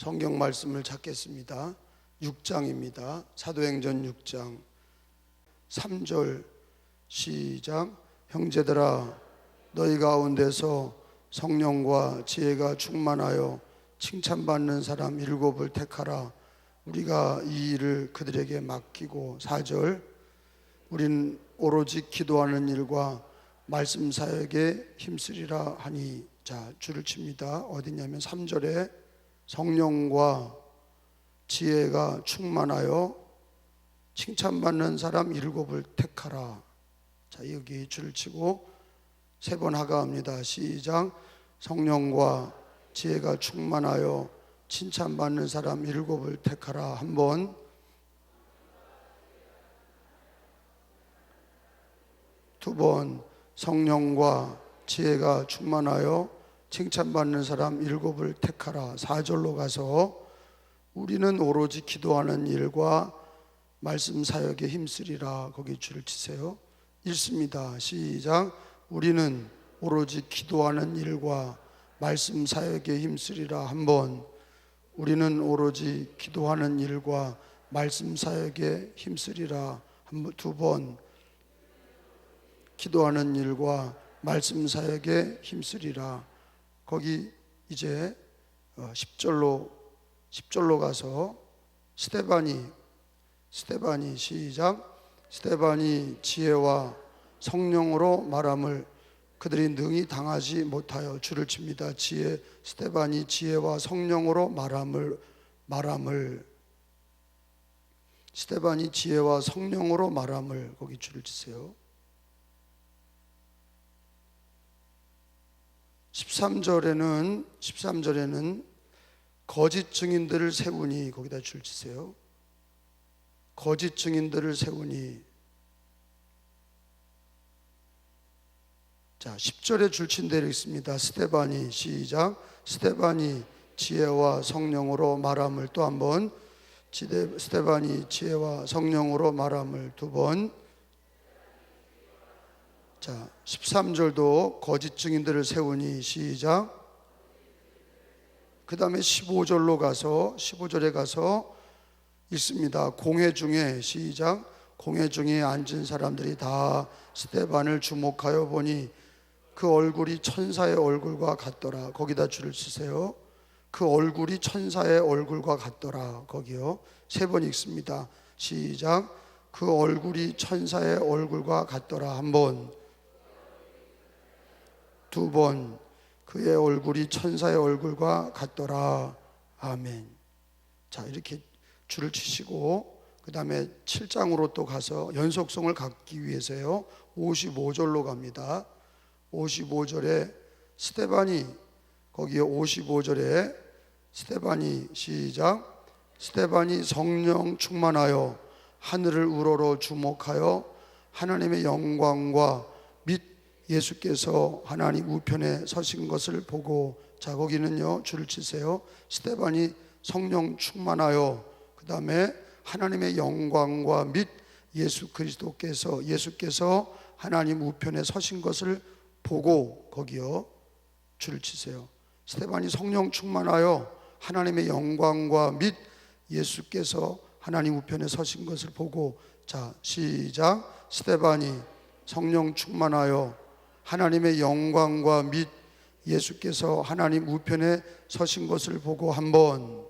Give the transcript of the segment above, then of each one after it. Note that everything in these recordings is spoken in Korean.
성경 말씀을 찾겠습니다. 6장입니다. 사도행전 6장 3절 시작. 형제들아, 너희 가운데서 성령과 지혜가 충만하여 칭찬받는 사람 7을 택하라. 우리가 이 일을 그들에게 맡기고. 4절 우린 오로지 기도하는 일과 말씀 사역에 힘쓰리라 하니. 자, 줄을 칩니다. 어디냐면 3절에 성령과 지혜가 충만하여 칭찬받는 사람 7을 택하라. 자, 여기 줄을 치고 3번 하가합니다. 시작. 성령과 지혜가 충만하여 칭찬받는 사람 7을 택하라. 한번. 두 번. 성령과 지혜가 충만하여 칭찬받는 사람 7을 택하라. 4절로 가서 우리는 오로지 기도하는 일과 말씀 사역에 힘쓰리라. 거기 줄을 치세요. 읽습니다. 시작. 우리는 오로지 기도하는 일과 말씀 사역에 힘쓰리라. 한번. 우리는 오로지 기도하는 일과 말씀 사역에 힘쓰리라. 두 번. 기도하는 일과 말씀 사역에 힘쓰리라. 거기 이제 10절로 가서 스데반이 시작. 스데반이 지혜와 성령으로 말함을 그들이 능히 당하지 못하여. 줄을 칩니다. 스데반이 지혜와 성령으로 말함을 스데반이 지혜와 성령으로 말함을. 거기 줄을 치세요. 13절에는 거짓 증인들을 세우니. 거기다 줄 치세요. 거짓 증인들을 세우니. 자, 10절에 줄 친 대로 있습니다. 스데반이 시작. 스데반이 지혜와 성령으로 말함을. 또 한 번. 스데반이 지혜와 성령으로 말함을. 두 번. 자, 13절도 거짓 증인들을 세우니. 시작. 그 다음에 15절에 가서 있습니다. 공회 중에. 시작. 공회 중에 앉은 사람들이 다 스데반을 주목하여 보니 그 얼굴이 천사의 얼굴과 같더라. 거기다 줄을 치세요. 그 얼굴이 천사의 얼굴과 같더라. 거기요. 3번 읽습니다. 시작. 그 얼굴이 천사의 얼굴과 같더라. 한 번. 두 번. 그의 얼굴이 천사의 얼굴과 같더라. 아멘. 자, 이렇게 줄을 치시고 그 다음에 7장으로 또 가서 연속성을 갖기 위해서요 55절로 갑니다. 55절에 스데반이, 거기에 55절에 스데반이 시작. 스데반이 성령 충만하여 하늘을 우러러 주목하여 하나님의 영광과 및 예수께서 하나님 우편에 서신 것을 보고. 자, 거기는요 줄을 치세요. 스데반이 성령 충만하여 그 다음에 하나님의 영광과 및 예수께서 하나님 우편에 서신 것을 보고. 거기요 줄을 치세요. 스데반이 성령 충만하여 하나님의 영광과 및 예수께서 하나님 우편에 서신 것을 보고. 자, 시작. 스데반이 성령 충만하여 하나님의 영광과 및 예수께서 하나님 우편에 서신 것을 보고. 한번.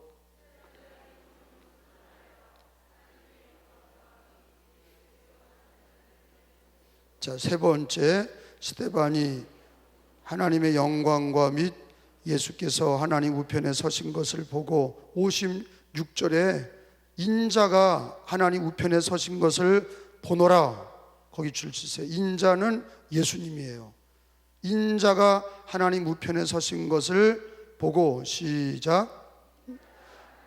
자, 3번째 스데반이 하나님의 영광과 및 예수께서 하나님 우편에 서신 것을 보고. 56절에 인자가 하나님 우편에 서신 것을 보노라. 거기 줄 치세요. 인자는 예수님이에요. 인자가 하나님 우편에 서신 것을 보고. 시작.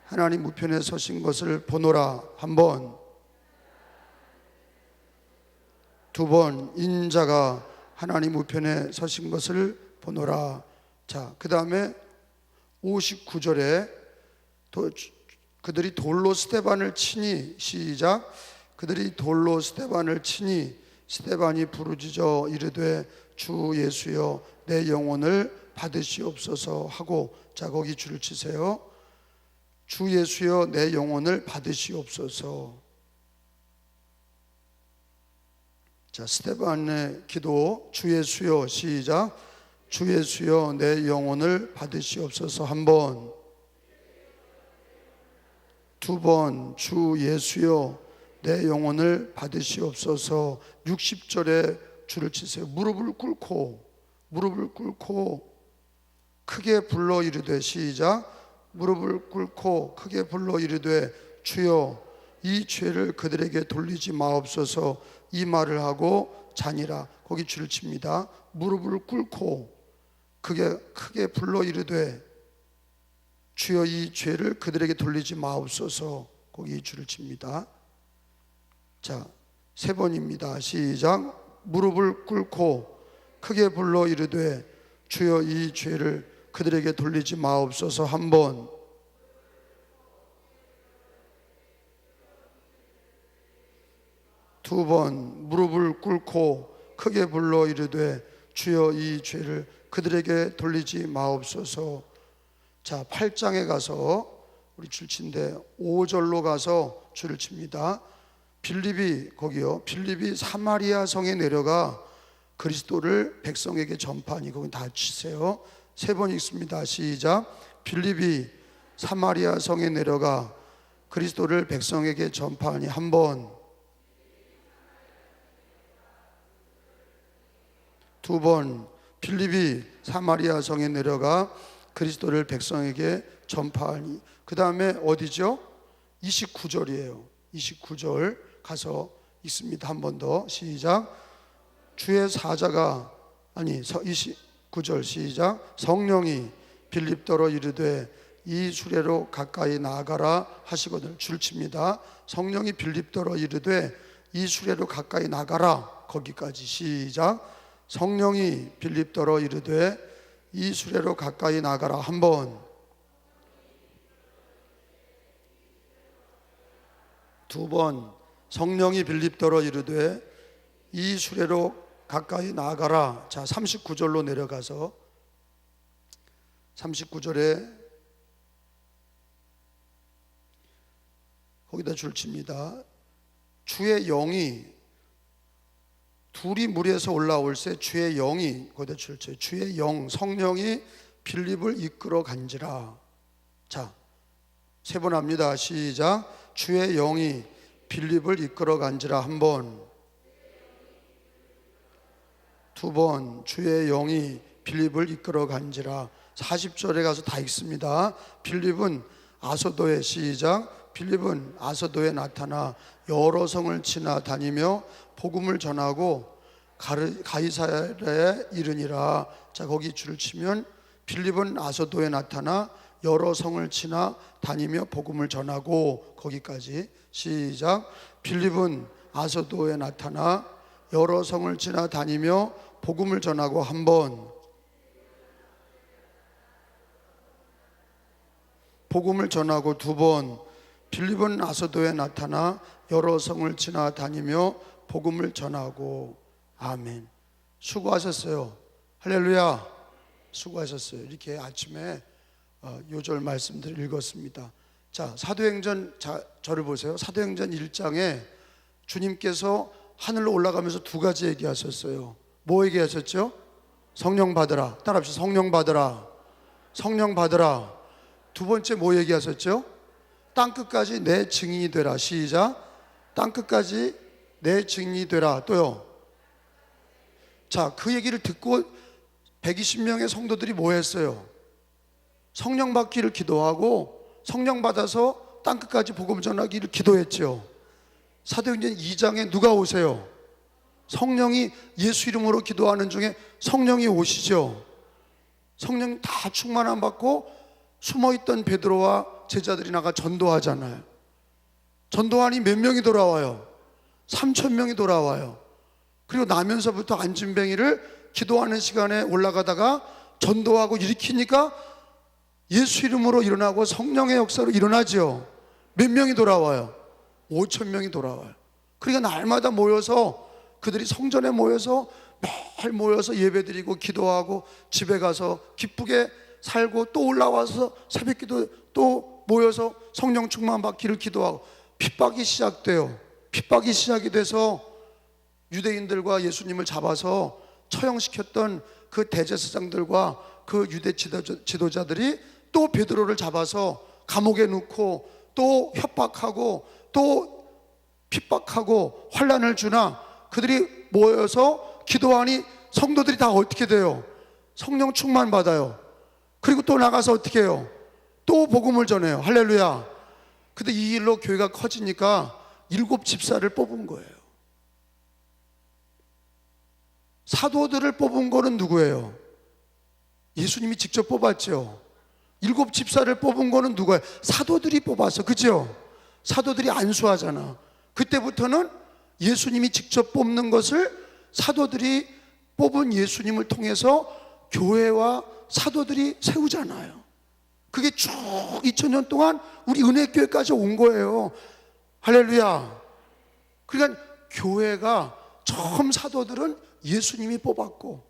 하나님 우편에 서신 것을 보노라. 한 번. 두 번. 인자가 하나님 우편에 서신 것을 보노라. 자, 그 다음에 59절에 그들이 돌로 스데반을 치니. 시작. 그들이 돌로 스데반을 치니 스데반이 부르짖어 이르되 주 예수여 내 영혼을 받으시옵소서 하고. 자, 거기 줄을 치세요. 주 예수여 내 영혼을 받으시옵소서. 자, 스데반의 기도. 주 예수여, 시작. 주 예수여 내 영혼을 받으시옵소서. 한 번, 두 번, 주 예수여 내 영혼을 받으시옵소서. 60절에 줄을 치세요. 무릎을 꿇고 크게 불러 이르되, 시작. 무릎을 꿇고 크게 불러 이르되 주여 이 죄를 그들에게 돌리지 마옵소서. 이 말을 하고 자니라. 거기 줄을 칩니다. 무릎을 꿇고 크게 불러 이르되 주여 이 죄를 그들에게 돌리지 마옵소서. 거기 줄을 칩니다. 자, 세 번입니다. 시작. 무릎을 꿇고 크게 불러 이르되 주여 이 죄를 그들에게 돌리지 마옵소서. 한 번, 두 번, 무릎을 꿇고 크게 불러 이르되 주여 이 죄를 그들에게 돌리지 마옵소서. 자, 8장에 가서 우리 줄친데 5절로 가서 줄을 칩니다. 빌립이, 거기요, 빌립이 사마리아 성에 내려가 그리스도를 백성에게 전파하니, 거기 다 치세요. 세 번 읽습니다. 시작. 빌립이 사마리아 성에 내려가 그리스도를 백성에게 전파하니. 한 번, 두 번, 빌립이 사마리아 성에 내려가 그리스도를 백성에게 전파하니. 그 다음에 어디죠? 29절이에요 29절 가서 있습니다. 한 번 더. 시작. 주의 사자가, 아니 29절 시작. 성령이 빌립더러 이르되 이 수레로 가까이 나아가라 하시거든. 줄 칩니다. 성령이 빌립더러 이르되 이 수레로 가까이 나가라. 거기까지. 시작. 성령이 빌립더러 이르되 이 수레로 가까이 나가라. 한 번, 두 번, 성령이 빌립더러 이르되 이 수레로 가까이 나가라. 자, 39절로 내려가서 39절에 거기다 줄 칩니다. 주의 영이, 둘이 물에서 올라올세 주의 영이, 거기다 줄 쳐요. 주의 영, 성령이 빌립을 이끌어 간지라. 자, 세 번 합니다. 시작. 주의 영이 빌립을 이끌어 간지라. 한 번, 두 번, 주의 영이 빌립을 이끌어 간지라. 40절에 가서 다 읽습니다. 빌립은 아소도에, 시작. 빌립은 아소도에 나타나 여러 성을 지나다니며 복음을 전하고 가이사랴에 이르니라. 자, 거기 줄을 치면 빌립은 아소도에 나타나 여러 성을 지나다니며 복음을 전하고, 거기까지. 시작. 빌립은 아소도에 나타나 여러 성을 지나다니며 복음을 전하고. 한 번, 복음을 전하고. 두 번, 빌립은 아소도에 나타나 여러 성을 지나다니며 복음을 전하고. 아멘. 수고하셨어요. 할렐루야. 수고하셨어요. 이렇게 아침에 요절 말씀들을 읽었습니다. 자, 사도행전, 저를 보세요. 사도행전 1장에 주님께서 하늘로 올라가면서 두 가지 얘기하셨어요. 뭐 얘기하셨죠? 성령 받으라. 따라합시다. 성령 받으라. 성령 받으라. 두 번째 뭐 얘기하셨죠? 땅끝까지 내 증인이 되라. 시작. 땅끝까지 내 증인이 되라. 또요. 자, 그 얘기를 듣고 120명의 성도들이 뭐 했어요? 성령 받기를 기도하고 성령 받아서 땅끝까지 복음 전하기를 기도했죠. 사도행전 2장에 누가 오세요? 성령이, 예수 이름으로 기도하는 중에 성령이 오시죠. 성령 다 충만함 받고 숨어있던 베드로와 제자들이 나가 전도하잖아요. 전도하니 몇 명이 돌아와요? 3,000명이 돌아와요. 그리고 나면서부터 안진뱅이를 기도하는 시간에 올라가다가 전도하고 일으키니까 예수 이름으로 일어나고 성령의 역사로 일어나죠. 몇 명이 돌아와요? 5,000명이 돌아와요. 그러니까 날마다 모여서, 그들이 성전에 모여서 매일 모여서 예배드리고 기도하고 집에 가서 기쁘게 살고 또 올라와서 새벽기도 또 모여서 성령 충만 받기를 기도하고 핍박이 시작돼요. 핍박이 시작이 돼서 유대인들과 예수님을 잡아서 처형시켰던 그 대제사장들과 그 유대 지도자들이 또 베드로를 잡아서 감옥에 넣고 또 협박하고 또 핍박하고 환난을 주나 그들이 모여서 기도하니 성도들이 다 어떻게 돼요? 성령 충만 받아요. 그리고 또 나가서 어떻게 해요? 또 복음을 전해요. 할렐루야. 근데 이 일로 교회가 커지니까 7 집사를 뽑은 거예요. 사도들을 뽑은 거는 누구예요? 예수님이 직접 뽑았죠. 7 집사를 뽑은 거는 누구예요? 사도들이 뽑았어. 그죠? 사도들이 안수하잖아. 그때부터는 예수님이 직접 뽑는 것을 사도들이 뽑은 예수님을 통해서 교회와 사도들이 세우잖아요. 그게 쭉 2000년 동안 우리 은혜교회까지 온 거예요. 할렐루야. 그러니까 교회가 처음 사도들은 예수님이 뽑았고,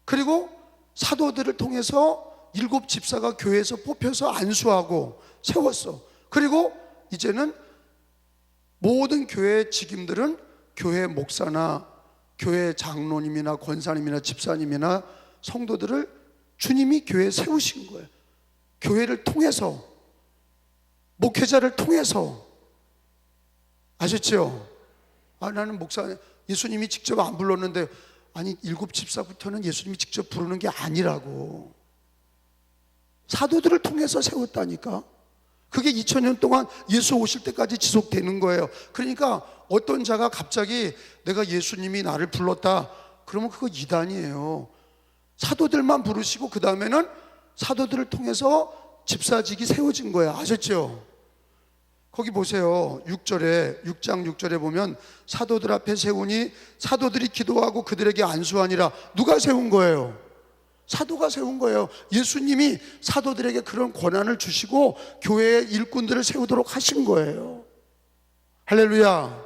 그리고 사도들을 통해서 7 집사가 교회에서 뽑혀서 안수하고 세웠어. 그리고 이제는 모든 교회의 직임들은 교회 목사나 교회 장로님이나 권사님이나 집사님이나 성도들을 주님이 교회에 세우신 거예요. 교회를 통해서, 목회자를 통해서. 아셨죠? 나는 목사, 예수님이 직접 안 불렀는데, 아니 7 집사부터는 예수님이 직접 부르는 게 아니라고. 사도들을 통해서 세웠다니까. 그게 2000년 동안 예수 오실 때까지 지속되는 거예요. 그러니까 어떤 자가 갑자기 내가 예수님이 나를 불렀다 그러면 그거 이단이에요. 사도들만 부르시고 그 다음에는 사도들을 통해서 집사직이 세워진 거예요. 아셨죠? 거기 보세요. 6장 6절에 보면 사도들 앞에 세우니 사도들이 기도하고 그들에게 안수하니라. 누가 세운 거예요? 사도가 세운 거예요. 예수님이 사도들에게 그런 권한을 주시고 교회의 일꾼들을 세우도록 하신 거예요. 할렐루야.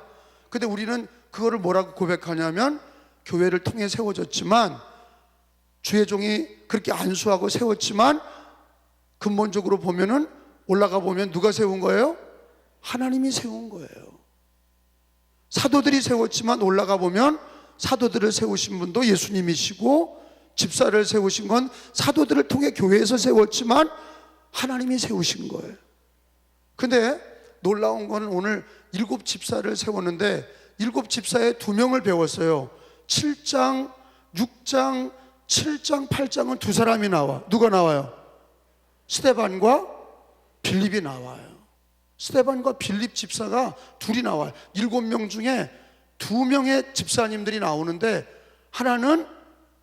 근데 우리는 그거를 뭐라고 고백하냐면, 교회를 통해 세워졌지만, 주의 종이 그렇게 안수하고 세웠지만, 근본적으로 보면은 올라가 보면 누가 세운 거예요? 하나님이 세운 거예요. 사도들이 세웠지만 올라가 보면 사도들을 세우신 분도 예수님이시고, 집사를 세우신 건 사도들을 통해 교회에서 세웠지만 하나님이 세우신 거예요. 근데 놀라운 거는 오늘 7 집사를 세웠는데 7 집사에 2명을 배웠어요. 7장, 6장, 7장, 8장은 2 사람이 나와. 누가 나와요? 스데반과 빌립이 나와요. 스데반과 빌립 집사가 둘이 나와요. 7명 중에 2명의 집사님들이 나오는데, 하나는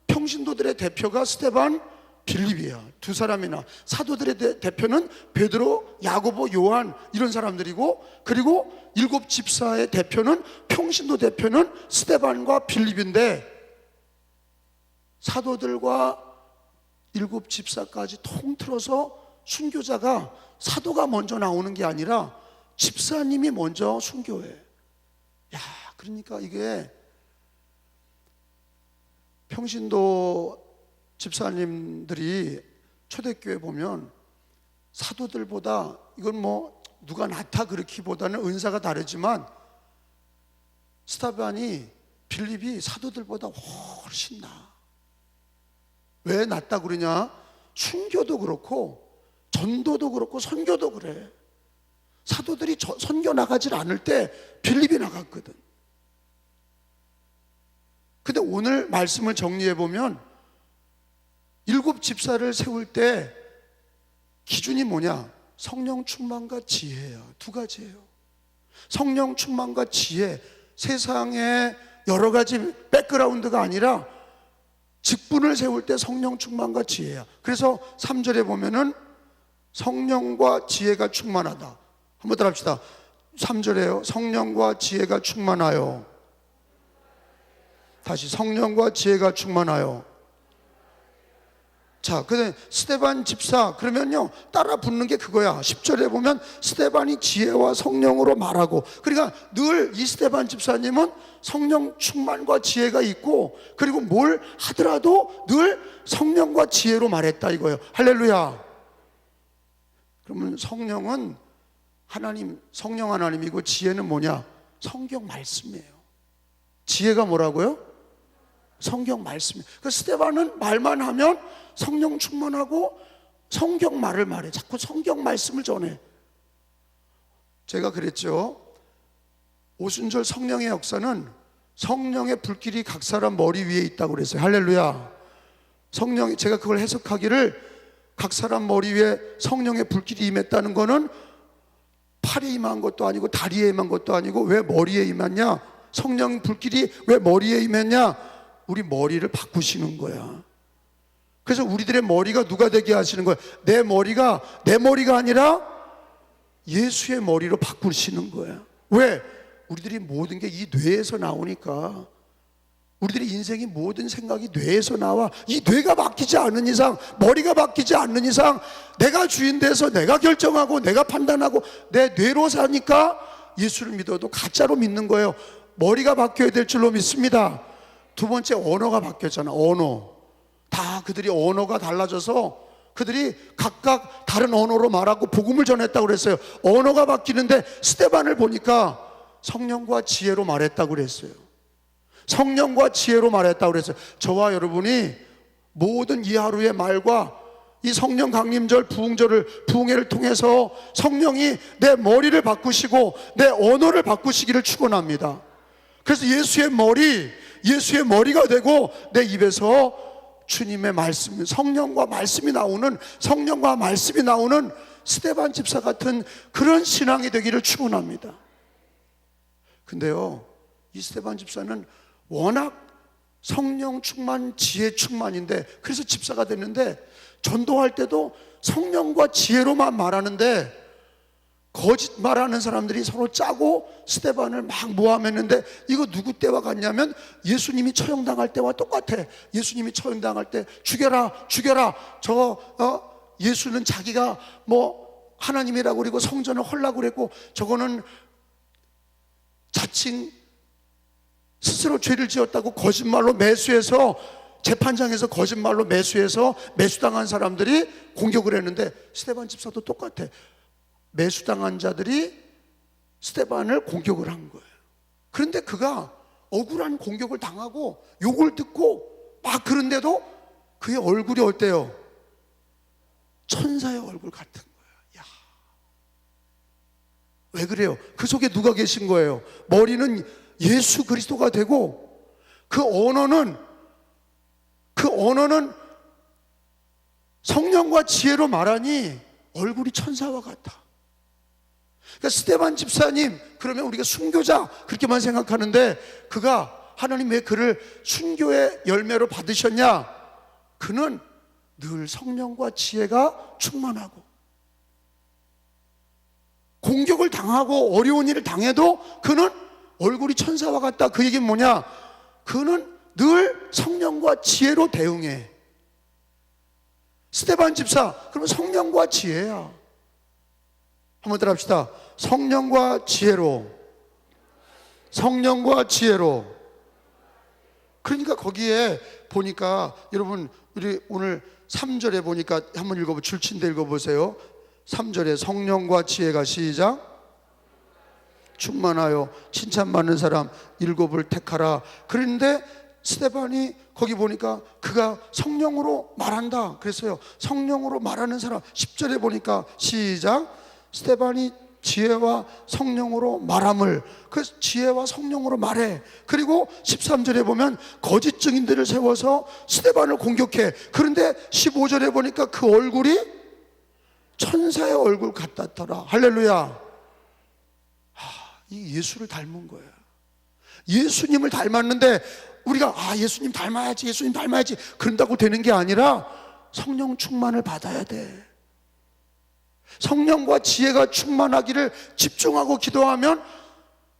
평신도들의 대표가 스데반, 빌립이야. 2 사람이나. 사도들의 대표는 베드로, 야고보, 요한 이런 사람들이고, 그리고 7 집사의 대표는, 평신도 대표는 스데반과 빌립인데, 사도들과 7 집사까지 통틀어서 순교자가, 사도가 먼저 나오는 게 아니라 집사님이 먼저 순교해. 야, 그러니까 이게 평신도 집사님들이 초대교회 보면 사도들보다, 이건 뭐 누가 낫다 그렇기보다는 은사가 다르지만, 스데반이, 빌립이 사도들보다 훨씬 나아. 왜 낫다 그러냐? 순교도 그렇고 전도도 그렇고 선교도 그래. 사도들이 선교 나가질 않을 때 빌립이 나갔거든. 근데 오늘 말씀을 정리해 보면 7 집사를 세울 때 기준이 뭐냐? 성령 충만과 지혜야. 2 가지예요. 성령 충만과 지혜. 세상에 여러 가지 백그라운드가 아니라 직분을 세울 때 성령 충만과 지혜야. 그래서 3절에 보면은 성령과 지혜가 충만하다. 한번 따라 합시다. 3절에요. 성령과 지혜가 충만하여. 다시, 성령과 지혜가 충만하여. 자, 근데 스데반 집사, 그러면요 따라 붙는 게 그거야. 10절에 보면 스데반이 지혜와 성령으로 말하고, 그러니까 늘 이 스데반 집사님은 성령 충만과 지혜가 있고, 그리고 뭘 하더라도 늘 성령과 지혜로 말했다 이거예요. 할렐루야. 그러면 성령은 하나님, 성령 하나님이고 지혜는 뭐냐? 성경 말씀이에요. 지혜가 뭐라고요? 성경 말씀이에요. 그 스데반은 말만 하면 성령 충만하고 성경 말을 말해. 자꾸 성경 말씀을 전해. 제가 그랬죠. 오순절 성령의 역사는 성령의 불길이 각 사람 머리 위에 있다고 그랬어요. 할렐루야. 성령이, 제가 그걸 해석하기를 각 사람 머리 위에 성령의 불길이 임했다는 거는 팔에 임한 것도 아니고 다리에 임한 것도 아니고 왜 머리에 임했냐? 성령 불길이 왜 머리에 임했냐? 우리 머리를 바꾸시는 거야. 그래서 우리들의 머리가 누가 되게 하시는 거야? 내 머리가 내 머리가 아니라 예수의 머리로 바꾸시는 거야. 왜? 우리들이 모든 게 이 뇌에서 나오니까. 우리들의 인생이 모든 생각이 뇌에서 나와. 이 뇌가 바뀌지 않는 이상, 머리가 바뀌지 않는 이상 내가 주인 돼서 내가 결정하고 내가 판단하고 내 뇌로 사니까 예수를 믿어도 가짜로 믿는 거예요. 머리가 바뀌어야 될 줄로 믿습니다. 두 번째, 언어가 바뀌었잖아. 언어. 다 그들이 언어가 달라져서 그들이 각각 다른 언어로 말하고 복음을 전했다고 그랬어요. 언어가 바뀌는데 스데반을 보니까 성령과 지혜로 말했다고 그랬어요. 성령과 지혜로 말했다고 그랬어요. 저와 여러분이 모든 이 하루의 말과 이 성령 강림절 부흥회를 통해서 성령이 내 머리를 바꾸시고 내 언어를 바꾸시기를 축원합니다. 그래서 예수의 머리가 되고 내 입에서 주님의 말씀, 성령과 말씀이 나오는 스데반 집사 같은 그런 신앙이 되기를 축원합니다. 근데요, 이 스데반 집사는 워낙 성령 충만, 지혜 충만인데, 그래서 집사가 됐는데 전도할 때도 성령과 지혜로만 말하는데 거짓 말하는 사람들이 서로 짜고 스데반을 막 모함했는데, 이거 누구 때와 같냐면 예수님이 처형당할 때와 똑같아. 예수님이 처형당할 때 죽여라 예수는 자기가 뭐 하나님이라고 그러고 성전을 헐라고 그랬고, 저거는 자칭 스스로 죄를 지었다고 거짓말로 매수해서, 재판장에서 거짓말로 매수해서 매수당한 사람들이 공격을 했는데, 스데반 집사도 똑같아. 매수당한 자들이 스데반을 공격을 한 거예요. 그런데 그가 억울한 공격을 당하고 욕을 듣고 막 그런데도 그의 얼굴이 어때요? 천사의 얼굴 같은 거예요. 야, 왜 그래요? 그 속에 누가 계신 거예요? 머리는 예수 그리스도가 되고 그 언어는 성령과 지혜로 말하니 얼굴이 천사와 같아. 그러니까 스데반 집사님, 그러면 우리가 순교자 그렇게만 생각하는데, 그가 하나님 왜 그를 순교의 열매로 받으셨냐? 그는 늘 성령과 지혜가 충만하고, 공격을 당하고 어려운 일을 당해도 그는 얼굴이 천사와 같다. 그 얘기는 뭐냐? 그는 늘 성령과 지혜로 대응해. 스데반 집사, 그러면 성령과 지혜야. 한번 더 합시다. 성령과 지혜로. 그러니까 거기에 보니까, 여러분 우리 오늘 3절에 보니까 한번 읽어보세요. 줄친데 읽어보세요. 3절에 성령과 지혜가, 시작, 충만하여 칭찬받는 사람 7을 택하라. 그런데 스데반이 거기 보니까 그가 성령으로 말한다 그랬어요. 성령으로 말하는 사람. 10절에 보니까, 시작, 스데반이 지혜와 성령으로 말함을. 그래서 지혜와 성령으로 말해. 그리고 13절에 보면 거짓 증인들을 세워서 스데반을 공격해. 그런데 15절에 보니까 그 얼굴이 천사의 얼굴 같았더라. 할렐루야. 이 예수를 닮은 거예요. 예수님을 닮았는데 우리가 예수님 닮아야지 그런다고 되는 게 아니라 성령 충만을 받아야 돼. 성령과 지혜가 충만하기를 집중하고 기도하면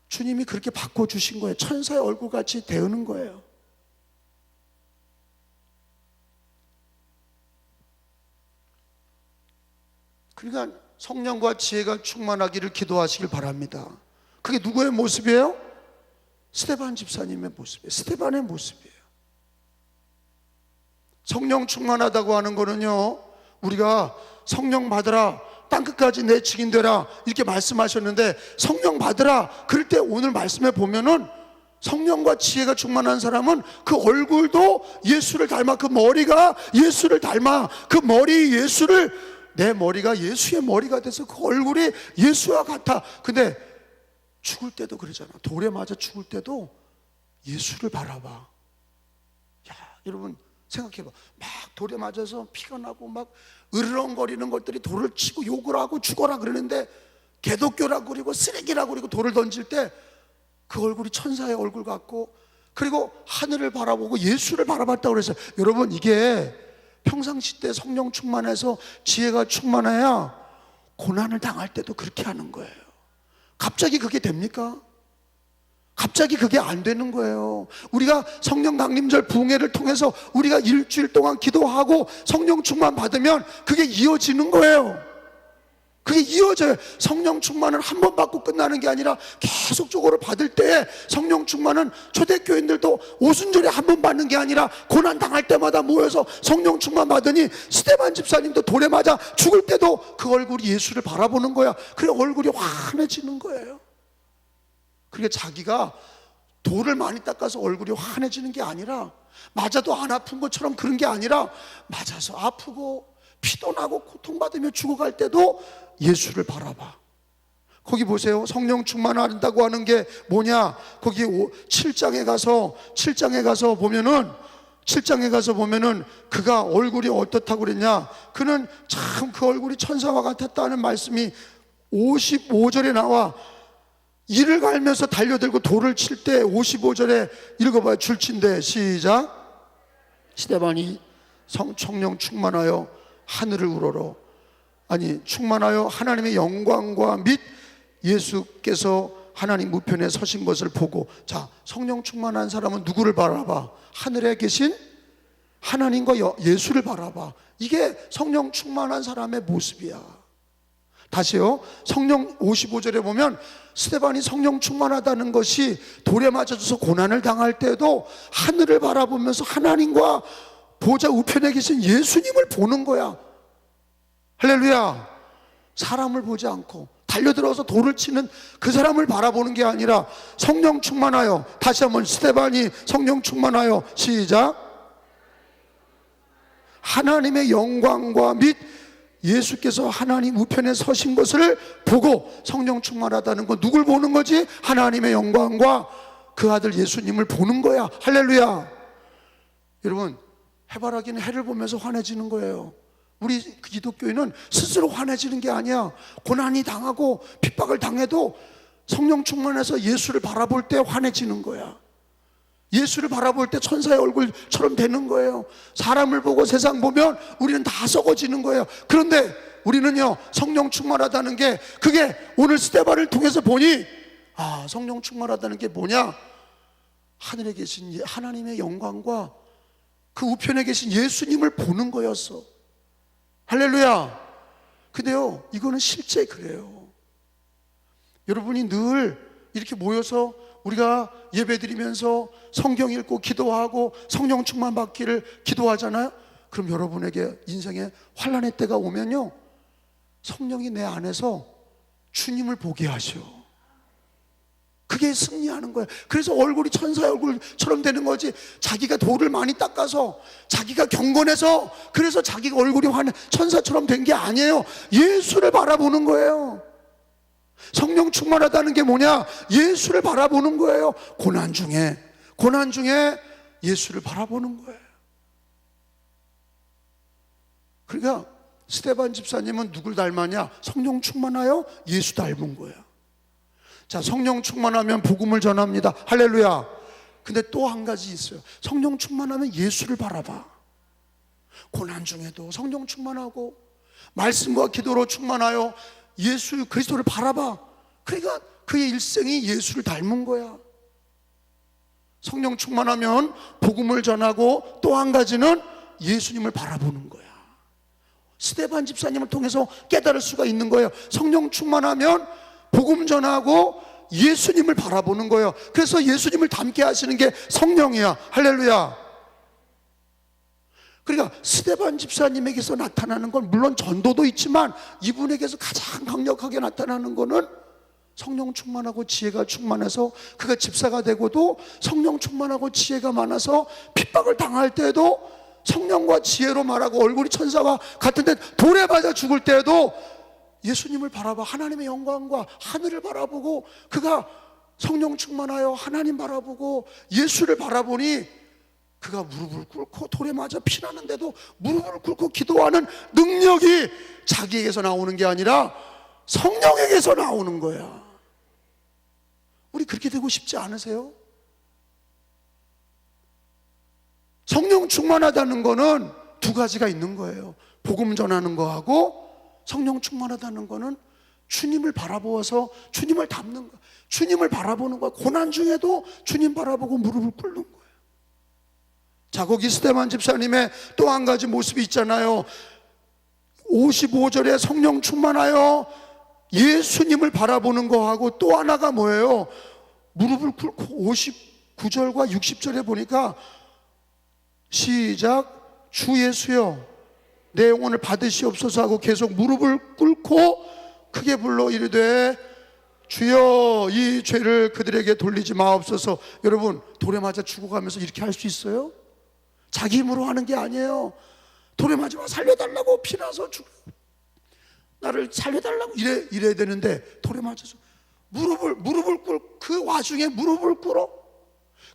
주님이 그렇게 바꿔주신 거예요. 천사의 얼굴같이 되는 거예요. 그러니까 성령과 지혜가 충만하기를 기도하시길 바랍니다. 그게 누구의 모습이에요? 스데반 집사님의 모습이에요. 스데반의 모습이에요. 성령 충만하다고 하는 거는요, 우리가 성령 받으라 땅끝까지 내 증인 되라 이렇게 말씀하셨는데 성령 받으라 그럴 때 오늘 말씀에 보면은 성령과 지혜가 충만한 사람은 그 얼굴도 예수를 닮아, 그 머리가 예수를 닮아, 그 머리 예수를, 내 머리가 예수의 머리가 돼서 그 얼굴이 예수와 같아. 근데 죽을 때도 그러잖아. 돌에 맞아 죽을 때도 예수를 바라봐. 야, 여러분 생각해봐. 막 돌에 맞아서 피가 나고 막 으르렁거리는 것들이 돌을 치고 욕을 하고 죽어라 그러는데 개독교라고 그리고 쓰레기라고 그리고 돌을 던질 때 그 얼굴이 천사의 얼굴 같고, 그리고 하늘을 바라보고 예수를 바라봤다고 그랬어요. 여러분, 이게 평상시 때 성령 충만해서 지혜가 충만해야 고난을 당할 때도 그렇게 하는 거예요. 갑자기 그게 됩니까? 갑자기 그게 안 되는 거예요. 우리가 성령 강림절 부흥회를 통해서 우리가 일주일 동안 기도하고 성령 충만 받으면 그게 이어지는 거예요. 그게 이어져요. 성령 충만은 한 번 받고 끝나는 게 아니라 계속적으로 받을 때, 성령 충만은 초대교인들도 오순절에 한 번 받는 게 아니라 고난 당할 때마다 모여서 성령 충만 받으니 스데반 집사님도 돌에 맞아 죽을 때도 그 얼굴이 예수를 바라보는 거야. 그래 얼굴이 환해지는 거예요. 그게 자기가 돌을 많이 닦아서 얼굴이 환해지는 게 아니라, 맞아도 안 아픈 것처럼 그런 게 아니라, 맞아서 아프고 피도 나고 고통받으며 죽어갈 때도 예수를 바라봐. 거기 보세요. 성령 충만한다고 하는 게 뭐냐? 거기 7장에 가서 보면은 7장에 가서 보면은 그가 얼굴이 어떻다고 그랬냐? 그는 참 그 얼굴이 천사와 같았다는 말씀이 55절에 나와. 이를 갈면서 달려들고 돌을 칠 때 55절에 읽어봐요. 줄친데 시작. 스데반이 성령 충만하여 하늘을 우러러, 아니 충만하여 하나님의 영광과 및 예수께서 하나님 우편에 서신 것을 보고. 자, 성령 충만한 사람은 누구를 바라봐? 하늘에 계신 하나님과 예수를 바라봐. 이게 성령 충만한 사람의 모습이야. 다시요. 성령 55절에 보면 스데반이 성령 충만하다는 것이 돌에 맞아져서 고난을 당할 때도 하늘을 바라보면서 하나님과 보좌 우편에 계신 예수님을 보는 거야. 할렐루야. 사람을 보지 않고 달려들어서 돌을 치는 그 사람을 바라보는 게 아니라 성령 충만하여, 다시 한번 스데반이 성령 충만하여 시작. 하나님의 영광과 및 예수께서 하나님 우편에 서신 것을 보고. 성령 충만하다는 건 누굴 보는 거지? 하나님의 영광과 그 아들 예수님을 보는 거야. 할렐루야. 여러분, 해바라기는 해를 보면서 환해지는 거예요. 우리 기독교인은 스스로 환해지는 게 아니야. 고난이 당하고 핍박을 당해도 성령 충만해서 예수를 바라볼 때 환해지는 거야. 예수를 바라볼 때 천사의 얼굴처럼 되는 거예요. 사람을 보고 세상 보면 우리는 다 썩어지는 거예요. 그런데 우리는요, 성령 충만하다는 게, 그게 오늘 스데반을 통해서 보니, 아, 성령 충만하다는 게 뭐냐? 하늘에 계신 하나님의 영광과 그 우편에 계신 예수님을 보는 거였어. 할렐루야. 근데요, 이거는 실제 그래요. 여러분이 늘 이렇게 모여서 우리가 예배드리면서 성경 읽고 기도하고 성령 충만 받기를 기도하잖아요. 그럼 여러분에게 인생에 환난의 때가 오면요, 성령이 내 안에서 주님을 보게 하셔. 그게 승리하는 거예요. 그래서 얼굴이 천사의 얼굴처럼 되는 거지, 자기가 돌을 많이 닦아서 자기가 경건해서 그래서 자기가 얼굴이 천사처럼 된 게 아니에요. 예수를 바라보는 거예요. 성령 충만하다는 게 뭐냐? 예수를 바라보는 거예요. 고난 중에 예수를 바라보는 거예요. 그러니까 스데반 집사님은 누굴 닮았냐? 성령 충만하여 예수 닮은 거예요. 자, 성령 충만하면 복음을 전합니다. 할렐루야. 근데 또 한 가지 있어요. 성령 충만하면 예수를 바라봐. 고난 중에도 성령 충만하고 말씀과 기도로 충만하여 예수 그리스도를 바라봐. 그러니까 그의 일생이 예수를 닮은 거야. 성령 충만하면 복음을 전하고 또 한 가지는 예수님을 바라보는 거야. 스데반 집사님을 통해서 깨달을 수가 있는 거예요. 성령 충만하면 복음 전하고 예수님을 바라보는 거예요. 그래서 예수님을 닮게 하시는 게 성령이야. 할렐루야. 그러니까 스데반 집사님에게서 나타나는 건 물론 전도도 있지만 이분에게서 가장 강력하게 나타나는 거는 성령 충만하고 지혜가 충만해서 그가 집사가 되고도 성령 충만하고 지혜가 많아서 핍박을 당할 때에도 성령과 지혜로 말하고 얼굴이 천사와 같은데 돌에 맞아 죽을 때에도 예수님을 바라봐 하나님의 영광과 하늘을 바라보고 그가 성령 충만하여 하나님 바라보고 예수를 바라보니 그가 무릎을 꿇고 돌에 맞아 피나는데도 무릎을 꿇고 기도하는 능력이 자기에게서 나오는 게 아니라 성령에게서 나오는 거야. 우리 그렇게 되고 싶지 않으세요? 성령 충만하다는 거는 두 가지가 있는 거예요. 복음 전하는 거하고 성령 충만하다는 거는 주님을 바라보아서 주님을 닮는 거, 주님을 바라보는 거야. 고난 중에도 주님 바라보고 무릎을 꿇는 거예요. 자, 거기 스데반 집사님의 또 한 가지 모습이 있잖아요. 55절에 성령 충만하여 예수님을 바라보는 거하고 또 하나가 뭐예요? 무릎을 꿇고 59절과 60절에 보니까 시작, 주 예수여 내 영혼을 받으시옵소서 하고 계속 무릎을 꿇고 크게 불러 이르되 주여 이 죄를 그들에게 돌리지 마옵소서. 여러분, 돌에 맞아 죽어가면서 이렇게 할 수 있어요? 자기 힘으로 하는 게 아니에요. 돌에 맞아 살려달라고 피나서 죽어, 나를 살려달라고 이래야 되는데 돌에 맞아서 무릎을 꿇, 그 와중에 무릎을 꿇어.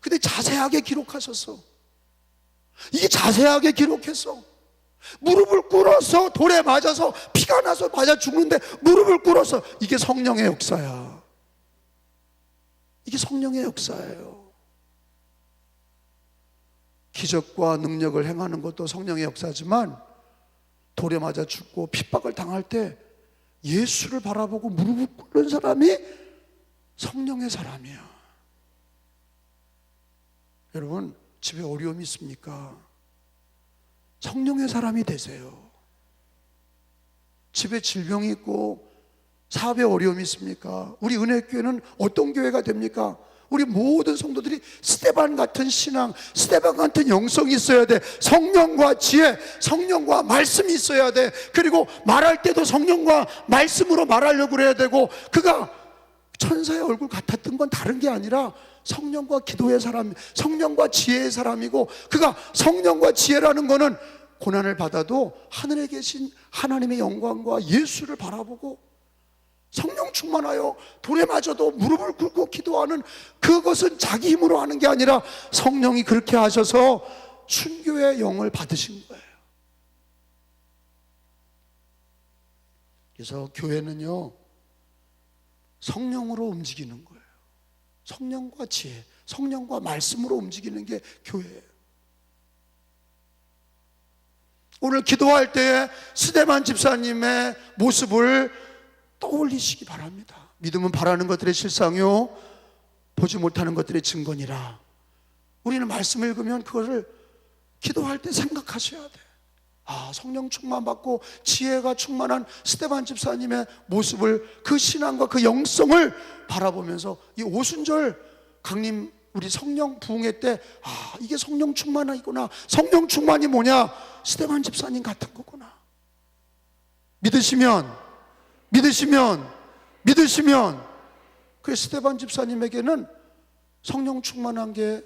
근데 자세하게 기록하셨어. 이게 자세하게 기록했어. 무릎을 꿇어서 돌에 맞아서 피가 나서 맞아 죽는데 무릎을 꿇어서. 이게 성령의 역사야. 이게 성령의 역사예요. 기적과 능력을 행하는 것도 성령의 역사지만 돌에 맞아 죽고 핍박을 당할 때 예수를 바라보고 무릎을 꿇는 사람이 성령의 사람이야. 여러분, 집에 어려움이 있습니까? 성령의 사람이 되세요. 집에 질병이 있고 사업에 어려움이 있습니까? 우리 은혜교회는 어떤 교회가 됩니까? 우리 모든 성도들이 스데반 같은 신앙, 스데반 같은 영성이 있어야 돼. 성령과 지혜, 성령과 말씀이 있어야 돼. 그리고 말할 때도 성령과 말씀으로 말하려고 그래야 되고, 그가 천사의 얼굴 같았던 건 다른 게 아니라 성령과 기도의 사람, 성령과 지혜의 사람이고, 그가 성령과 지혜라는 거는 고난을 받아도 하늘에 계신 하나님의 영광과 예수를 바라보고 성령 충만하여 돌에 맞아도 무릎을 꿇고 기도하는, 그것은 자기 힘으로 하는 게 아니라 성령이 그렇게 하셔서 순교의 영을 받으신 거예요. 그래서 교회는요, 성령으로 움직이는 거예요. 성령과 지혜, 성령과 말씀으로 움직이는 게 교회예요. 오늘 기도할 때에 스데반 집사님의 모습을 떠올리시기 바랍니다. 믿음은 바라는 것들의 실상이요 보지 못하는 것들의 증거니라. 우리는 말씀을 읽으면 그거를 기도할 때 생각하셔야 돼. 아, 성령 충만 받고 지혜가 충만한 스데반 집사님의 모습을, 그 신앙과 그 영성을 바라보면서 이 오순절 강림 우리 성령 부흥회 때, 아, 이게 성령 충만이구나. 성령 충만이 뭐냐? 스데반 집사님 같은 거구나. 믿으시면 그 스데반 집사님에게는 성령 충만한 게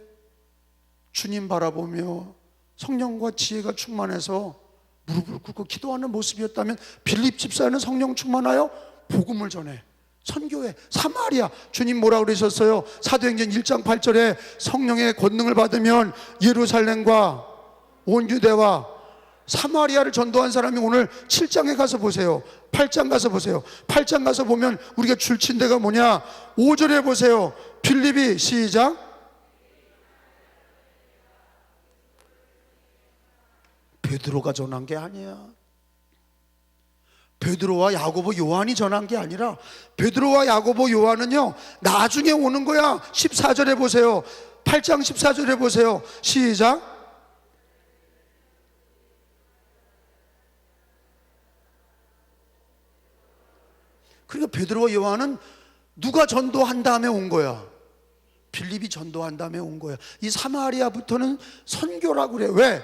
주님 바라보며 성령과 지혜가 충만해서 무릎을 꿇고 기도하는 모습이었다면, 빌립 집사는 성령 충만하여 복음을 전해 선교해 사마리아. 주님 뭐라 그러셨어요? 사도행전 1장 8절에 성령의 권능을 받으면 예루살렘과 온 유대와 사마리아를 전도한 사람이 오늘 7장에 가서 보세요. 8장 가서 보세요. 8장 가서 보면 우리가 줄친 데가 뭐냐? 5절에 보세요. 빌립이 시작. 베드로가 전한 게 아니야. 베드로와 야고보 요한이 전한 게 아니라 베드로와 야고보 요한은요 나중에 오는 거야. 14절에 보세요. 8장 14절에 보세요. 시작. 그러니까 베드로와 요한은 누가 전도한 다음에 온 거야? 빌립이 전도한 다음에 온 거야. 이 사마리아부터는 선교라고 그래. 왜?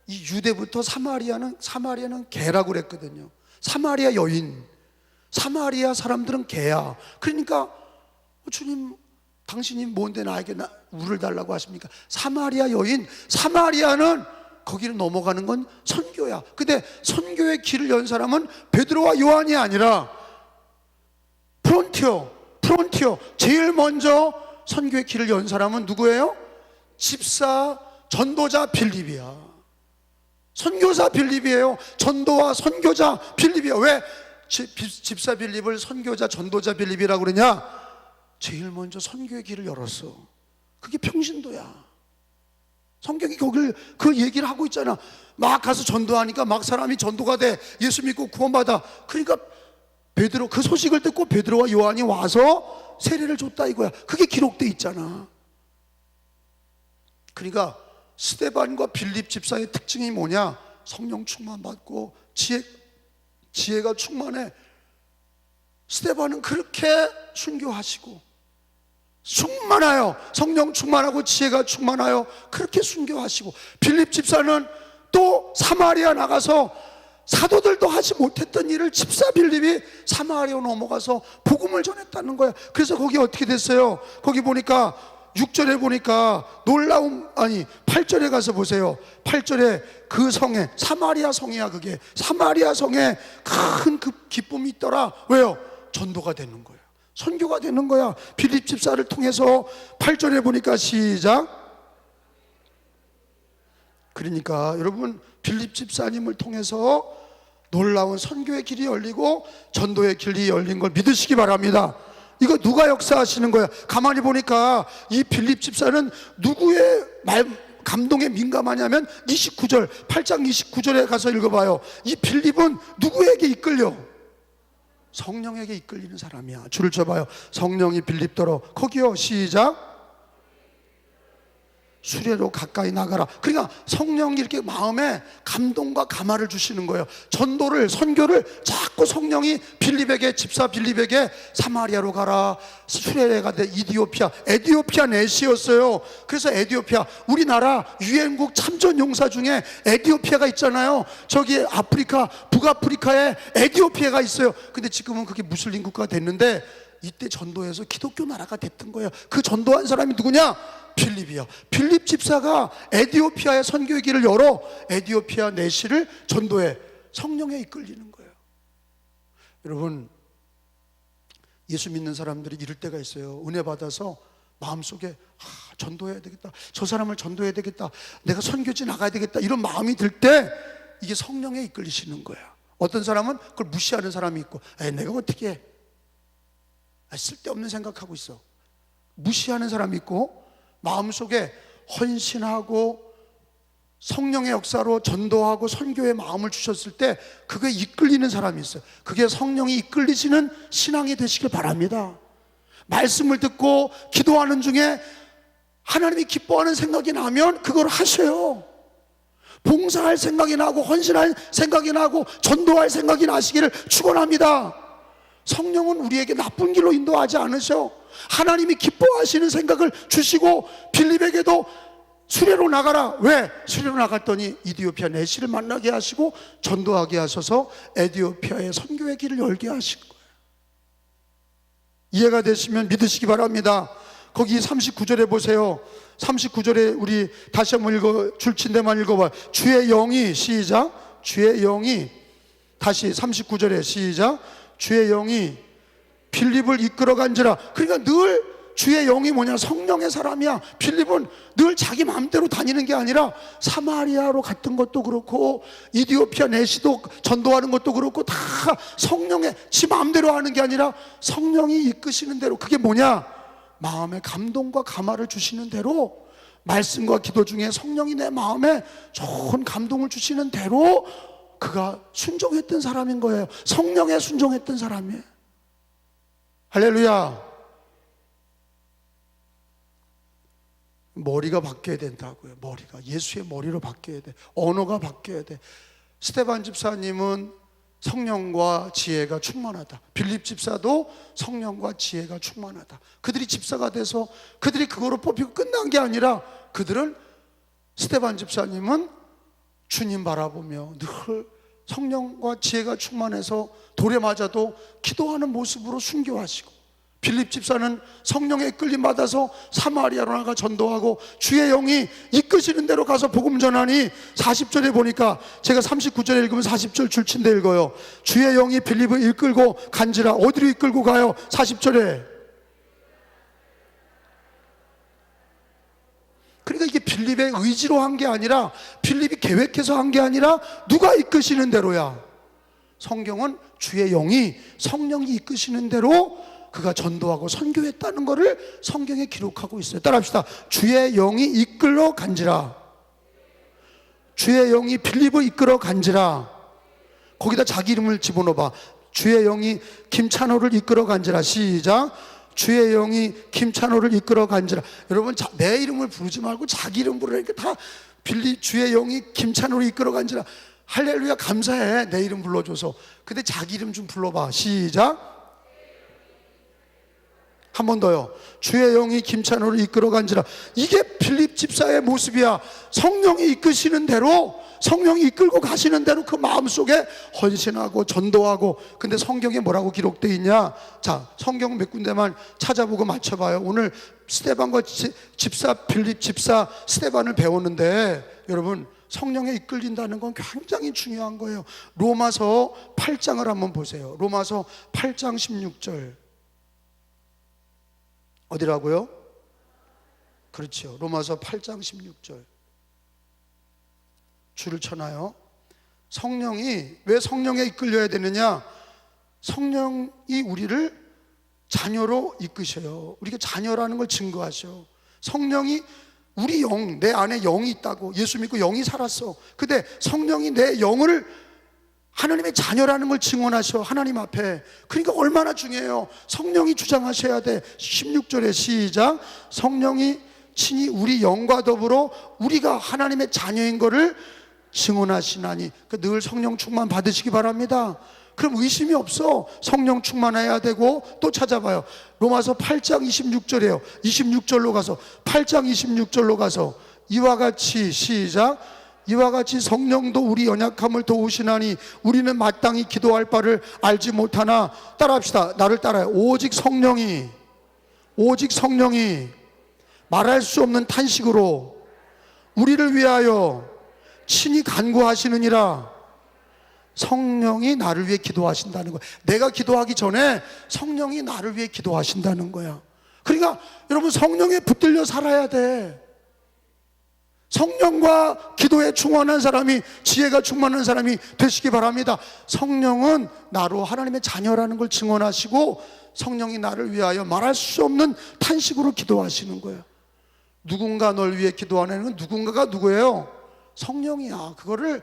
이 유대부터 사마리아는 개라고 그랬거든요. 사마리아 여인, 사마리아 사람들은 개야. 그러니까 주님, 당신이 뭔데 나에게 물을 달라고 하십니까? 사마리아 여인, 사마리아는 거기를 넘어가는 건 선교야. 근데 선교의 길을 연 사람은 베드로와 요한이 아니라 프론티어 제일 먼저 선교의 길을 연 사람은 누구예요? 집사, 전도자 빌립이야. 선교사 빌립이에요. 전도와 선교자 빌립이야. 왜 집사 빌립을 선교자, 전도자 빌립이라고 그러냐? 제일 먼저 선교의 길을 열었어. 그게 평신도야. 성경이 거길 그 얘기를 하고 있잖아. 막 가서 전도하니까 막 사람이 전도가 돼. 예수 믿고 구원받아. 그러니까 베드로, 그 소식을 듣고 베드로와 요한이 와서 세례를 줬다 이거야. 그게 기록돼 있잖아. 그러니까 스데반과 빌립 집사의 특징이 뭐냐? 성령 충만 받고 지혜가 충만해. 스데반은 그렇게 순교하시고 충만하여, 성령 충만하고 지혜가 충만하여 그렇게 순교하시고, 빌립 집사는 또 사마리아 나가서 사도들도 하지 못했던 일을 집사 빌립이 사마리아 넘어가서 복음을 전했다는 거야. 그래서 거기 어떻게 됐어요? 거기 보니까 6절에 보니까 놀라운, 8절에 가서 보세요. 8절에 그 성에, 사마리아 성이야. 그게 사마리아 성에 큰 그 기쁨이 있더라. 왜요? 전도가 되는 거야. 선교가 되는 거야. 빌립 집사를 통해서. 8절에 보니까 시작. 그러니까 여러분, 빌립 집사님을 통해서 놀라운 선교의 길이 열리고 전도의 길이 열린 걸 믿으시기 바랍니다. 이거 누가 역사하시는 거야? 가만히 보니까 이 빌립 집사는 누구의 감동에 민감하냐면 29절, 8장 29절에 가서 읽어봐요. 이 빌립은 누구에게 이끌려? 성령에게 이끌리는 사람이야. 줄을 쳐봐요. 성령이 빌립더러. 거기요. 시작. 수레로 가까이 나가라. 그러니까 성령이 이렇게 마음에 감동과 감화를 주시는 거예요. 전도를, 선교를 자꾸 성령이 빌립에게, 집사 빌립에게 사마리아로 가라, 수레가 돼, 에디오피아 내시였어요. 그래서 에디오피아, 우리나라 유엔국 참전용사 중에 에디오피아가 있잖아요. 저기 아프리카, 북아프리카에 에디오피아가 있어요. 근데 지금은 그게 무슬림 국가가 됐는데 이때 전도해서 기독교 나라가 됐던 거예요. 그 전도한 사람이 누구냐? 빌립이요. 빌립 집사가 에디오피아의 선교의 길을 열어 에디오피아 내시를 전도해. 성령에 이끌리는 거예요. 여러분, 예수 믿는 사람들이 이럴 때가 있어요. 은혜 받아서 마음속에 전도해야 되겠다, 저 사람을 전도해야 되겠다, 내가 선교지 나가야 되겠다, 이런 마음이 들 때 이게 성령에 이끌리시는 거야. 어떤 사람은 그걸 무시하는 사람이 있고, 내가 어떻게 해? 쓸데없는 생각하고 있어. 무시하는 사람이 있고, 마음속에 헌신하고 성령의 역사로 전도하고 선교의 마음을 주셨을 때 그게 이끌리는 사람이 있어요. 그게 성령이 이끌리시는 신앙이 되시길 바랍니다. 말씀을 듣고 기도하는 중에 하나님이 기뻐하는 생각이 나면 그걸 하세요. 봉사할 생각이 나고 헌신할 생각이 나고 전도할 생각이 나시기를 축원합니다. 성령은 우리에게 나쁜 길로 인도하지 않으셔. 하나님이 기뻐하시는 생각을 주시고 빌립에게도 수레로 나가라. 왜? 수레로 나갔더니 이디오피아 내시를 만나게 하시고 전도하게 하셔서 에디오피아의 선교의 길을 열게 하신 거예요. 이해가 되시면 믿으시기 바랍니다. 거기 39절에 보세요. 39절에 우리 다시 한번 줄친데만 읽어봐요. 주의 영이, 시작. 주의 영이, 다시 39절에 시작. 주의 영이 빌립을 이끌어간지라. 그러니까 늘 주의 영이 뭐냐? 성령의 사람이야. 빌립은 늘 자기 마음대로 다니는 게 아니라 사마리아로 갔던 것도 그렇고 이디오피아 내시도 전도하는 것도 그렇고 다 성령의, 지 마음대로 하는 게 아니라 성령이 이끄시는 대로. 그게 뭐냐? 마음에 감동과 감화를 주시는 대로, 말씀과 기도 중에 성령이 내 마음에 좋은 감동을 주시는 대로 그가 순종했던 사람인 거예요. 성령에 순종했던 사람이에요. 할렐루야. 머리가 바뀌어야 된다고요. 머리가 예수의 머리로 바뀌어야 돼. 언어가 바뀌어야 돼. 스데반 집사님은 성령과 지혜가 충만하다. 빌립 집사도 성령과 지혜가 충만하다. 그들이 집사가 돼서 그들이 그거로 뽑히고 끝난 게 아니라, 그들은, 스데반 집사님은 주님 바라보며 늘 성령과 지혜가 충만해서 돌에 맞아도 기도하는 모습으로 순교하시고, 빌립 집사는 성령의 이끌림 받아서 사마리아로 나가 전도하고 주의 영이 이끄시는 대로 가서 복음 전하니, 40절에 보니까 제가 39절에 읽으면 40절 줄친데 읽어요. 주의 영이 빌립을 이끌고 간지라. 어디로 이끌고 가요? 40절에. 그러니까 이게 빌립의 의지로 한 게 아니라, 빌립이 계획해서 한 게 아니라 누가 이끄시는 대로야. 성경은 주의 영이, 성령이 이끄시는 대로 그가 전도하고 선교했다는 것을 성경에 기록하고 있어요. 따라합시다. 주의 영이 이끌어 간지라. 주의 영이 빌립을 이끌어 간지라. 거기다 자기 이름을 집어넣어봐. 주의 영이 김찬호를 이끌어 간지라. 시작. 주의 영이 김찬호를 이끌어 간지라. 여러분, 내 이름을 부르지 말고 자기 이름 부르니까 다 빌립, 주의 영이 김찬호를 이끌어 간지라. 할렐루야, 감사해, 내 이름 불러줘서. 근데 자기 이름 좀 불러봐. 시작. 한 번 더요. 주의 영이 김찬호를 이끌어 간지라. 이게 빌립 집사의 모습이야. 성령이 이끄시는 대로, 성령이 이끌고 가시는 대로 그 마음속에 헌신하고 전도하고. 근데 성경에 뭐라고 기록되어 있냐? 자, 성경 몇 군데만 찾아보고 맞춰봐요. 오늘 스데반과 집사, 빌립 집사 스데반을 배웠는데, 여러분, 성령에 이끌린다는 건 굉장히 중요한 거예요. 로마서 8장을 한번 보세요. 로마서 8장 16절. 어디라고요? 그렇죠. 로마서 8장 16절. 줄을 쳐놔요. 성령이, 왜 성령에 이끌려야 되느냐? 성령이 우리를 자녀로 이끄셔요. 우리가 자녀라는 걸 증거하셔. 성령이, 우리 영, 내 안에 영이 있다고. 예수 믿고 영이 살았어. 근데 성령이 내 영을 하나님의 자녀라는 걸 증언하셔, 하나님 앞에. 그러니까 얼마나 중요해요. 성령이 주장하셔야 돼. 16절에 시작. 성령이 친히 우리 영과 더불어 우리가 하나님의 자녀인 것을 증언하시나니. 늘 성령 충만 받으시기 바랍니다. 그럼 의심이 없어. 성령 충만해야 되고. 또 찾아봐요. 로마서 8장 26절이에요 26절로 가서, 8장 26절로 가서 이와 같이, 시작. 이와 같이 성령도 우리 연약함을 도우시나니 우리는 마땅히 기도할 바를 알지 못하나. 따라합시다. 나를 따라요. 오직 성령이 말할 수 없는 탄식으로 우리를 위하여 친히 간구하시느니라. 성령이 나를 위해 기도하신다는 거야. 내가 기도하기 전에 성령이 나를 위해 기도하신다는 거야. 그러니까 여러분, 성령에 붙들려 살아야 돼. 성령과 기도에 충만한 사람이, 지혜가 충만한 사람이 되시기 바랍니다. 성령은 나로 하나님의 자녀라는 걸 증언하시고, 성령이 나를 위하여 말할 수 없는 탄식으로 기도하시는 거예요. 누군가 널 위해 기도하는 건, 누군가가 누구예요? 성령이야. 그거를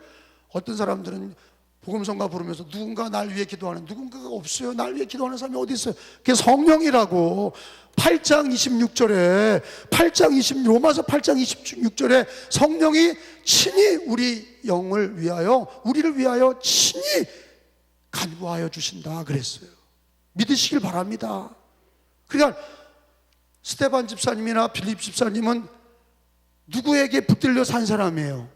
어떤 사람들은 복음성가 부르면서 누군가 날 위해 기도하는, 누군가가 없어요. 날 위해 기도하는 사람이 어디 있어요? 그게 성령이라고. 8장 26절에, 로마서 8장 26절에 성령이 친히 우리 영을 위하여, 우리를 위하여 친히 간구하여 주신다 그랬어요. 믿으시길 바랍니다. 그러니까 스데반 집사님이나 빌립 집사님은 누구에게 붙들려 산 사람이에요?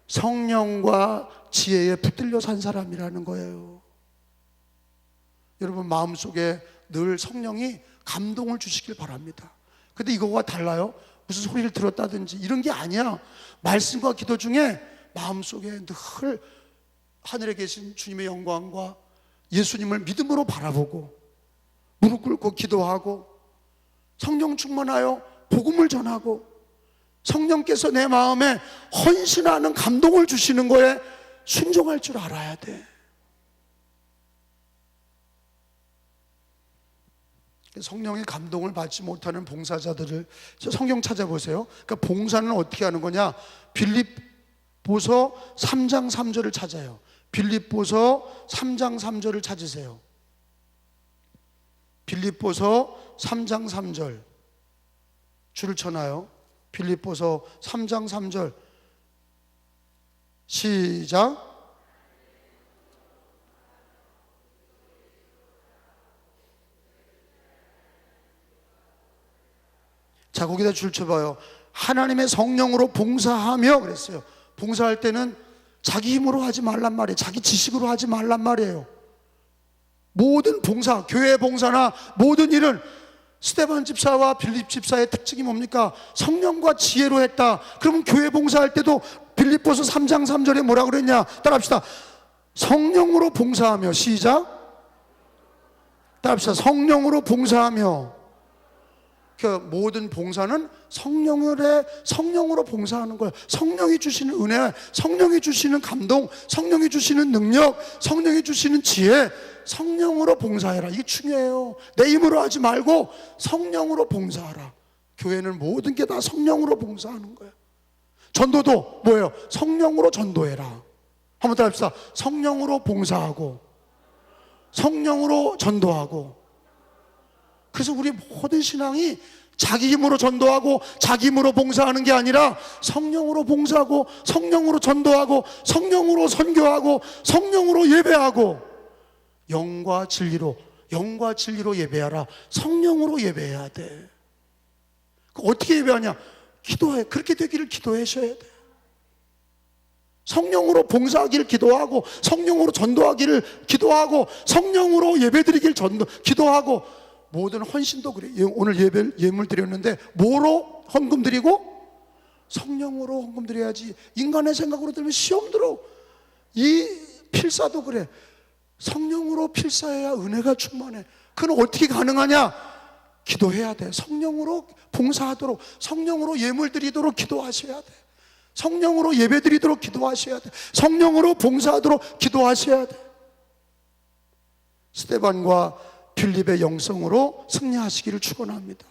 성령과 지혜에 붙들려 산 사람이라는 거예요. 여러분, 마음속에 늘 성령이 감동을 주시길 바랍니다. 근데 이거와 달라요. 무슨 소리를 들었다든지 이런 게 아니야. 말씀과 기도 중에 마음속에 늘 하늘에 계신 주님의 영광과 예수님을 믿음으로 바라보고 무릎 꿇고 기도하고 성령 충만하여 복음을 전하고 성령께서 내 마음에 헌신하는 감동을 주시는 거에 순종할 줄 알아야 돼. 성령의 감동을 받지 못하는 봉사자들을 성경 찾아보세요. 그러니까 봉사는 어떻게 하는 거냐? 빌립보서 3장 3절을 찾아요. 빌립보서 3장 3절을 찾으세요. 빌립보서 3장 3절 줄을 쳐놔요. 빌립보서 3장 3절 시작. 자, 거기다 줄 쳐봐요. 하나님의 성령으로 봉사하며 그랬어요. 봉사할 때는 자기 힘으로 하지 말란 말이에요. 자기 지식으로 하지 말란 말이에요. 모든 봉사, 교회 봉사나 모든 일은 스데반 집사와 빌립 집사의 특징이 뭡니까? 성령과 지혜로 했다. 그러면 교회 봉사할 때도 빌립보서 3장 3절에 뭐라고 그랬냐? 따라합시다. 성령으로 봉사하며, 시작. 따라합시다. 성령으로 봉사하며. 그 모든 봉사는 성령으로 봉사하는 거예요. 성령이 주시는 은혜, 성령이 주시는 감동, 성령이 주시는 능력, 성령이 주시는 지혜, 성령으로 봉사해라. 이게 중요해요. 내 힘으로 하지 말고 성령으로 봉사하라. 교회는 모든 게 다 성령으로 봉사하는 거예요. 전도도 뭐예요? 성령으로 전도해라. 한번 더 합시다. 성령으로 봉사하고 성령으로 전도하고. 그래서 우리 모든 신앙이 자기 힘으로 전도하고 자기 힘으로 봉사하는 게 아니라 성령으로 봉사하고 성령으로 전도하고 성령으로 선교하고 성령으로 예배하고 영과 진리로 예배하라. 성령으로 예배해야 돼. 어떻게 예배하냐? 기도해. 그렇게 되기를 기도하셔야 돼. 성령으로 봉사하기를 기도하고 성령으로 전도하기를 기도하고 성령으로 예배드리기를 기도하고. 모든 헌신도 그래. 오늘 예물 드렸는데 뭐로 헌금 드리고? 성령으로 헌금 드려야지. 인간의 생각으로 들면 시험 들어. 이 필사도 그래. 성령으로 필사해야 은혜가 충만해. 그건 어떻게 가능하냐? 기도해야 돼. 성령으로 봉사하도록, 성령으로 예물 드리도록 기도하셔야 돼. 성령으로 예배 드리도록 기도하셔야 돼. 성령으로 봉사하도록 기도하셔야 돼. 스데반과 빌립의 영성으로 승리하시기를 축원합니다.